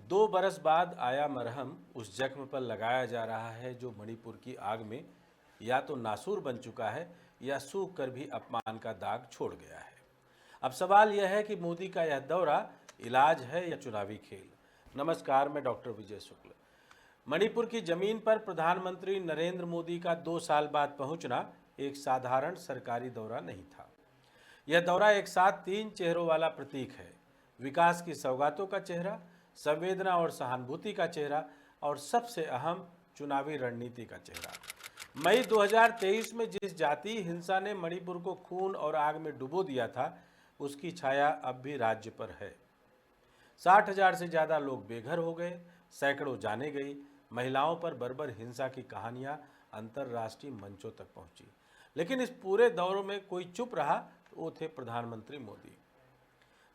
2 बरस बाद आया मरहम उस जख्म पर लगाया जा रहा है जो मणिपुर की आग में या तो नासूर बन चुका है या सूख कर भी अपमान का दाग छोड़ गया है। अब सवाल यह है कि मोदी का यह दौरा इलाज है या चुनावी खेल। नमस्कार, मैं डॉक्टर विजय शुक्ल। मणिपुर की जमीन पर प्रधानमंत्री नरेंद्र मोदी का 2 साल बाद पहुंचना एक साधारण सरकारी दौरा नहीं था। यह दौरा एक साथ 3 चेहरों वाला प्रतीक है। विकास की सौगातों का चेहरा, संवेदना और सहानुभूति का चेहरा और सबसे अहम चुनावी रणनीति का चेहरा। मई 2023 में जिस जातीय हिंसा ने मणिपुर को खून और आग में डुबो दिया था, उसकी छाया अब भी राज्य पर है। 60,000 से ज़्यादा लोग बेघर हो गए, सैकड़ों जाने गई, महिलाओं पर बर्बर हिंसा की कहानियां अंतर्राष्ट्रीय मंचों तक पहुंची। लेकिन इस पूरे दौर में कोई चुप रहा तो वो थे प्रधानमंत्री मोदी।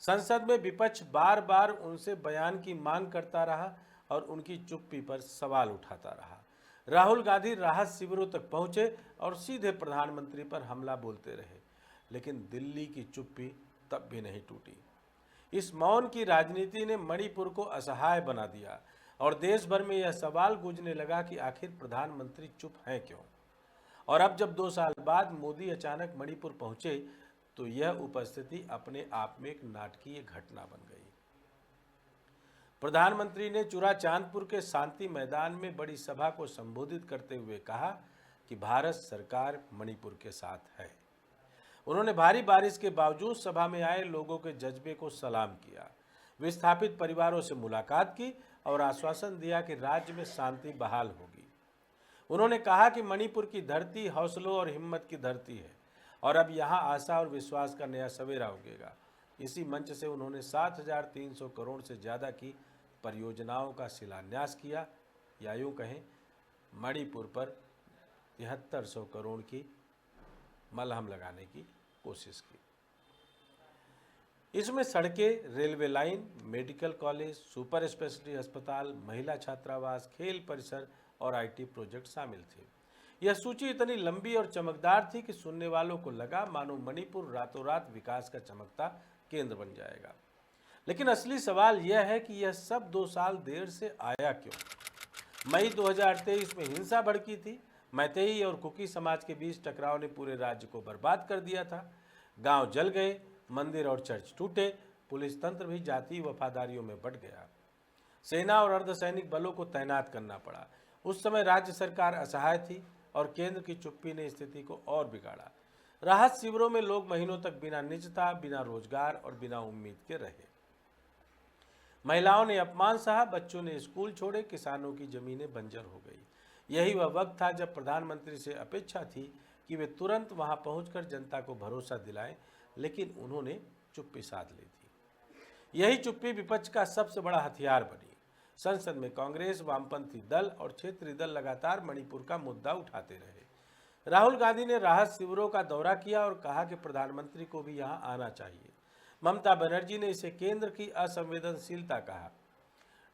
संसद में विपक्ष बार बार उनसे बयान की मांग करता रहा और उनकी चुप्पी पर सवाल उठाता रहा। राहुल गांधी राहत शिविरों तक पहुंचे और सीधे प्रधानमंत्री पर हमला बोलते रहे, लेकिन दिल्ली की चुप्पी तब भी नहीं टूटी। इस मौन की राजनीति ने मणिपुर को असहाय बना दिया और देश भर में यह सवाल गूंजने लगा कि आखिर प्रधानमंत्री चुप हैं क्यों। और अब जब 2 साल बाद मोदी अचानक मणिपुर पहुंचे तो यह उपस्थिति अपने आप में एक नाटकीय घटना बन गई। प्रधानमंत्री ने चुरा चांदपुर के शांति मैदान में बड़ी सभा को संबोधित करते हुए कहा कि भारत सरकार मणिपुर के साथ है। उन्होंने भारी बारिश के बावजूद सभा में आए लोगों के जज्बे को सलाम किया, विस्थापित परिवारों से मुलाकात की और आश्वासन दिया कि राज्य में शांति बहाल होगी। उन्होंने कहा कि मणिपुर की धरती हौसलों और हिम्मत की धरती है और अब यहाँ आशा और विश्वास का नया सवेरा उगेगा। इसी मंच से उन्होंने 7,300 करोड़ से ज़्यादा की परियोजनाओं का शिलान्यास किया, या यूँ कहें मणिपुर पर 7300 करोड़ की मलहम लगाने की कोशिश की। इसमें सड़कें, railway line, medical college, super speciality अस्पताल, महिला छात्रावास, खेल परिसर और आईटी प्रोजेक्ट शामिल थे। यह सूची इतनी लंबी और चमकदार थी कि सुनने वालों को लगा मानो मणिपुर रातों रात विकास का चमकता केंद्र बन जाएगा। लेकिन असली सवाल यह है कि यह सब 2 साल देर से आया क्यों। मई 2023 में हिंसा भड़की थी। मैतेई और कुकी समाज के बीच टकराव ने पूरे राज्य को बर्बाद कर दिया था। गांव जल गए, मंदिर और चर्च टूटे, पुलिस तंत्र भी जातीय वफादारियों में बंट गया। सेना और अर्धसैनिक बलों को तैनात करना पड़ा। उस समय राज्य सरकार असहाय थी और केंद्र की चुप्पी ने स्थिति को और बिगाड़ा। राहत शिविरों में लोग महीनों तक बिना निजता, बिना रोजगार और बिना उम्मीद के रहे। महिलाओं ने अपमान सहा, बच्चों ने स्कूल छोड़े, किसानों की जमीनें बंजर हो गई। यही वह वक्त था जब प्रधानमंत्री से अपेक्षा थी कि वे तुरंत वहां पहुंचकर जनता को भरोसा दिलाएं, लेकिन उन्होंने चुप्पी साध ली थी। यही चुप्पी विपक्ष का सबसे बड़ा हथियार बनी। संसद में कांग्रेस, वामपंथी दल और क्षेत्रीय दल लगातार मणिपुर का मुद्दा उठाते रहे। राहुल गांधी ने राहत शिविरों का दौरा किया और कहा कि प्रधानमंत्री को भी यहां आना चाहिए। ममता बनर्जी ने इसे केंद्र की असंवेदनशीलता कहा।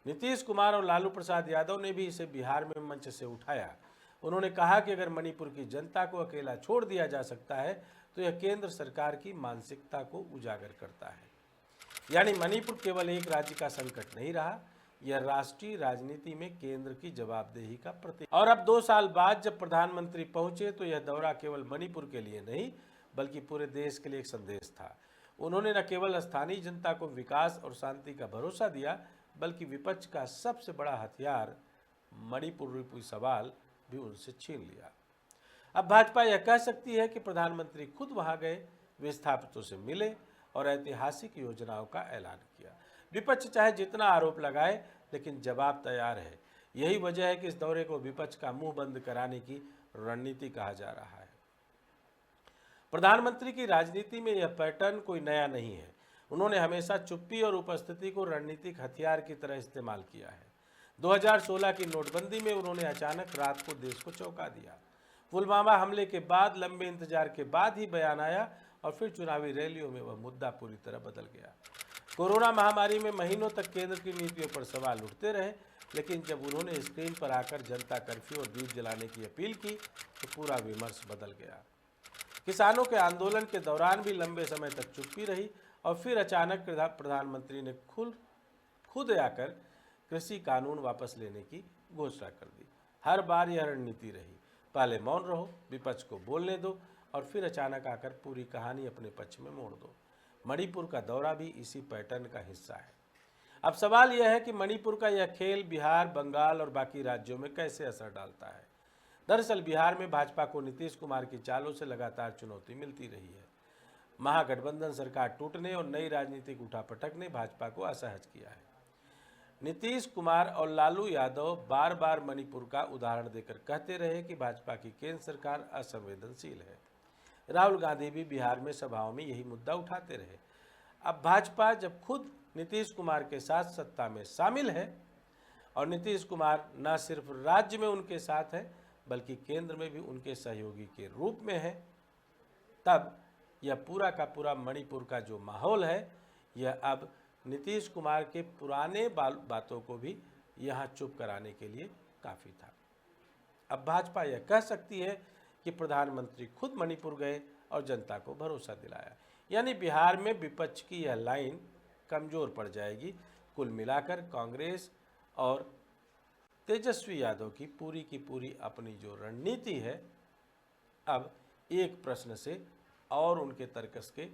नीतीश कुमार और लालू प्रसाद यादव ने भी इसे बिहार में मंच से उठाया। उन्होंने कहा कि अगर मणिपुर की जनता को अकेला छोड़ दिया जा सकता है तो यह केंद्र सरकार की मानसिकता को उजागर करता है। यानी मणिपुर केवल एक राज्य का संकट नहीं रहा, यह राष्ट्रीय राजनीति में केंद्र की जवाबदेही का प्रतीक। और अब 2 साल बाद जब प्रधानमंत्री पहुंचे तो यह दौरा केवल मणिपुर के लिए नहीं बल्कि पूरे देश के लिए एक संदेश था। उन्होंने न केवल स्थानीय जनता को विकास और शांति का भरोसा दिया बल्कि विपक्ष का सबसे बड़ा हथियार मणिपुर रूपी सवाल भी उनसे छीन लिया। अब भाजपा यह कह सकती है कि प्रधानमंत्री खुद वहां गए, विस्थापितों से मिले और ऐतिहासिक योजनाओं का ऐलान किया। विपक्ष चाहे जितना आरोप लगाए, लेकिन जवाब तैयार है। यही वजह है कि इस दौरे को विपक्ष का मुंह बंद कराने की रणनीति कहा जा रहा है। प्रधानमंत्री की राजनीति में यह पैटर्न कोई नया नहीं है। उन्होंने हमेशा चुप्पी और उपस्थिति को रणनीतिक हथियार की तरह इस्तेमाल किया है। 2016 की नोटबंदी में उन्होंने अचानक रात को देश को चौंका दिया। पुलवामा हमले के बाद लंबे इंतजार के बाद ही बयान आया और फिर चुनावी रैलियों में वह मुद्दा पूरी तरह बदल गया। कोरोना महामारी में महीनों तक केंद्र की नीतियों पर सवाल उठते रहे, लेकिन जब उन्होंने स्क्रीन पर आकर जनता कर्फ्यू और दीप जलाने की अपील की तो पूरा विमर्श बदल गया। किसानों के आंदोलन के दौरान भी लंबे समय तक चुप्पी रही और फिर अचानक प्रधानमंत्री ने खुद आकर कृषि कानून वापस लेने की घोषणा कर दी। हर बार यह रणनीति रही, पहले मौन रहो, विपक्ष को बोलने दो और फिर अचानक आकर पूरी कहानी अपने पक्ष में मोड़ दो। मणिपुर का दौरा भी इसी पैटर्न का हिस्सा है। अब सवाल यह है कि मणिपुर का यह खेल बिहार, बंगाल और बाकी राज्यों में कैसे असर डालता है। दरअसल बिहार में भाजपा को नीतीश कुमार की चालों से लगातार चुनौती मिलती रही है। महागठबंधन सरकार टूटने और नई राजनीतिक उठापटक ने भाजपा को असहज किया है। नीतीश कुमार और लालू यादव बार बार मणिपुर का उदाहरण देकर कहते रहे कि भाजपा की केंद्र सरकार असंवेदनशील है। राहुल गांधी भी बिहार में सभाओं में यही मुद्दा उठाते रहे। अब भाजपा जब खुद नीतीश कुमार के साथ सत्ता में शामिल है और नीतीश कुमार न सिर्फ राज्य में उनके साथ है बल्कि केंद्र में भी उनके सहयोगी के रूप में है, तब यह पूरा का पूरा मणिपुर का जो माहौल है यह अब नीतीश कुमार के पुराने बातों को भी यहाँ चुप कराने के लिए काफ़ी था। अब भाजपा यह कह सकती है कि प्रधानमंत्री खुद मणिपुर गए और जनता को भरोसा दिलाया, यानी बिहार में विपक्ष की यह लाइन कमज़ोर पड़ जाएगी। कुल मिलाकर कांग्रेस और तेजस्वी यादव की पूरी अपनी जो रणनीति है अब एक प्रश्न से और उनके तर्कस के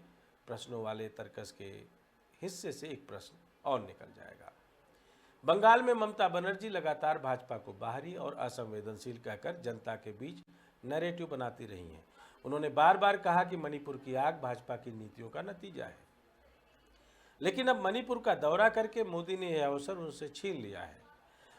प्रश्नों वाले तर्कस के हिस्से से एक प्रश्न और निकल जाएगा। बंगाल में ममता बनर्जी लगातार भाजपा को बाहरी और असंवेदनशील कहकर जनता के बीच नैरेटिव बनाती रही हैं। उन्होंने बार बार कहा कि मणिपुर की आग भाजपा की नीतियों का नतीजा है, लेकिन अब मणिपुर का दौरा करके मोदी ने यह अवसर उनसे छीन लिया है।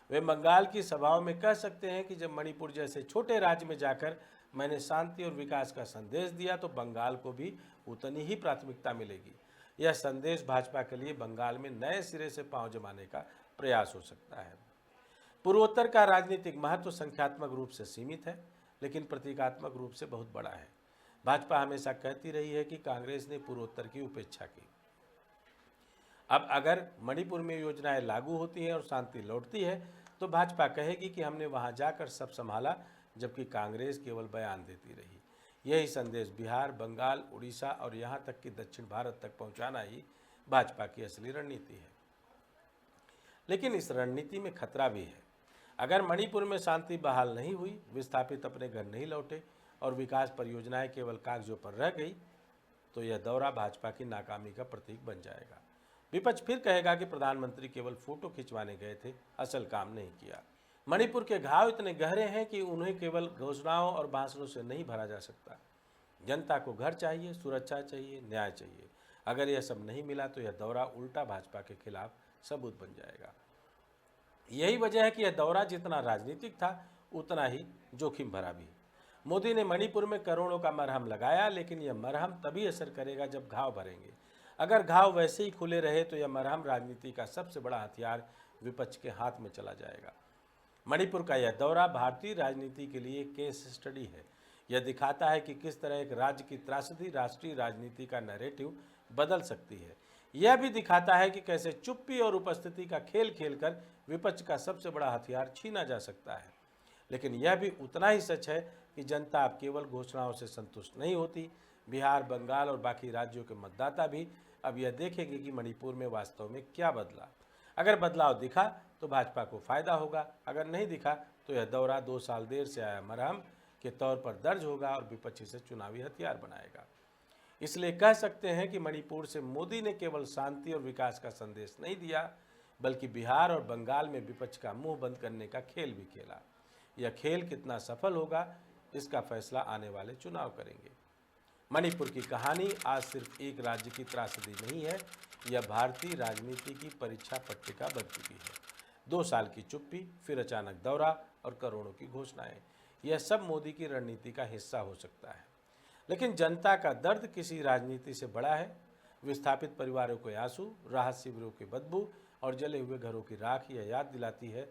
वे बंगाल की सभाओं में कह सकते हैं कि जब मणिपुर जैसे छोटे राज्य में जाकर मैंने शांति और विकास का संदेश दिया तो बंगाल को भी उतनी ही प्राथमिकता मिलेगी। यह संदेश भाजपा के लिए बंगाल में नए सिरे से पांव जमाने का प्रयास हो सकता है। पूर्वोत्तर का राजनीतिक महत्व संख्यात्मक रूप से सीमित है, लेकिन प्रतीकात्मक रूप से बहुत बड़ा है। भाजपा हमेशा कहती रही है कि कांग्रेस ने पूर्वोत्तर की उपेक्षा की। अब अगर मणिपुर में योजनाएं लागू होती हैं और शांति लौटती है तो भाजपा कहेगी कि हमने वहां जाकर सब संभाला, जबकि कांग्रेस केवल बयान देती रही। यही संदेश बिहार, बंगाल, उड़ीसा और यहाँ तक कि दक्षिण भारत तक पहुँचाना ही भाजपा की असली रणनीति है। लेकिन इस रणनीति में खतरा भी है। अगर मणिपुर में शांति बहाल नहीं हुई, विस्थापित अपने घर नहीं लौटे और विकास परियोजनाएं केवल कागजों पर रह गई, तो यह दौरा भाजपा की नाकामी का प्रतीक बन जाएगा। विपक्ष फिर कहेगा कि प्रधानमंत्री केवल फोटो खिंचवाने गए थे, असल काम नहीं किया। मणिपुर के घाव इतने गहरे हैं कि उन्हें केवल घोषणाओं और भाषणों से नहीं भरा जा सकता। जनता को घर चाहिए, सुरक्षा चाहिए, न्याय चाहिए। अगर यह सब नहीं मिला तो यह दौरा उल्टा भाजपा के खिलाफ सबूत बन जाएगा। यही वजह है कि यह दौरा जितना राजनीतिक था उतना ही जोखिम भरा भी। मोदी ने मणिपुर में करोड़ों का मरहम लगाया, लेकिन यह मरहम तभी असर करेगा जब घाव भरेंगे। अगर घाव वैसे ही खुले रहे तो यह मरहम राजनीति का सबसे बड़ा हथियार विपक्ष के हाथ में चला जाएगा। मणिपुर का यह दौरा भारतीय राजनीति के लिए केस स्टडी है। यह दिखाता है कि किस तरह एक राज्य की त्रासदी राष्ट्रीय राजनीति का नैरेटिव बदल सकती है। यह भी दिखाता है कि कैसे चुप्पी और उपस्थिति का खेल खेलकर विपक्ष का सबसे बड़ा हथियार छीना जा सकता है। लेकिन यह भी उतना ही सच है कि जनता अब केवल घोषणाओं से संतुष्ट नहीं होती। बिहार, बंगाल और बाकी राज्यों के मतदाता भी अब यह देखेंगे कि मणिपुर में वास्तव में क्या बदला। अगर बदलाव दिखा तो भाजपा को फायदा होगा, अगर नहीं दिखा तो यह दौरा 2 साल देर से आया मरहम के तौर पर दर्ज होगा और विपक्ष इसे चुनावी हथियार बनाएगा। इसलिए कह सकते हैं कि मणिपुर से मोदी ने केवल शांति और विकास का संदेश नहीं दिया, बल्कि बिहार और बंगाल में विपक्ष का मुंह बंद करने का खेल भी खेला। यह खेल कितना सफल होगा इसका फैसला आने वाले चुनाव करेंगे। मणिपुर की कहानी आज सिर्फ एक राज्य की त्रासदी नहीं है, यह भारतीय राजनीति की परीक्षा पट्टिका बन चुकी है। 2 साल की चुप्पी, फिर अचानक दौरा और करोड़ों की घोषणाएं, यह सब मोदी की रणनीति का हिस्सा हो सकता है। लेकिन जनता का दर्द किसी राजनीति से बड़ा है। विस्थापित परिवारों के आंसू, राहत शिविरों की बदबू और जले हुए घरों की राख यह याद दिलाती है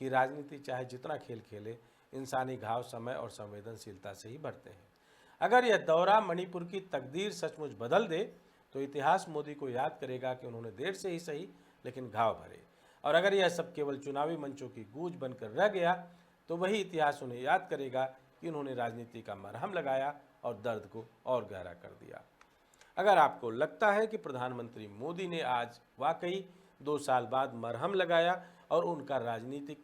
कि राजनीति चाहे जितना खेल खेले, इंसानी घाव समय और संवेदनशीलता से ही भरते हैं। अगर यह दौरा मणिपुर की तकदीर सचमुच बदल दे तो इतिहास मोदी को याद करेगा कि उन्होंने देर से ही सही लेकिन घाव भरे। और अगर यह सब केवल चुनावी मंचों की गूंज बनकर रह गया तो वही इतिहास उन्हें याद करेगा कि उन्होंने राजनीति का मरहम लगाया और दर्द को और गहरा कर दिया। अगर आपको लगता है कि प्रधानमंत्री मोदी ने आज वाकई 2 साल बाद मरहम लगाया और उनका राजनीतिक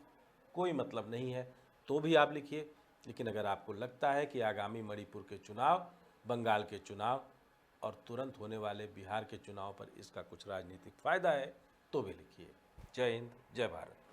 कोई मतलब नहीं है तो भी आप लिखिए। लेकिन अगर आपको लगता है कि आगामी मणिपुर के चुनाव, बंगाल के चुनाव और तुरंत होने वाले बिहार के चुनाव पर इसका कुछ राजनीतिक फायदा है तो भी लिखिए। जय हिंद, जय भारत।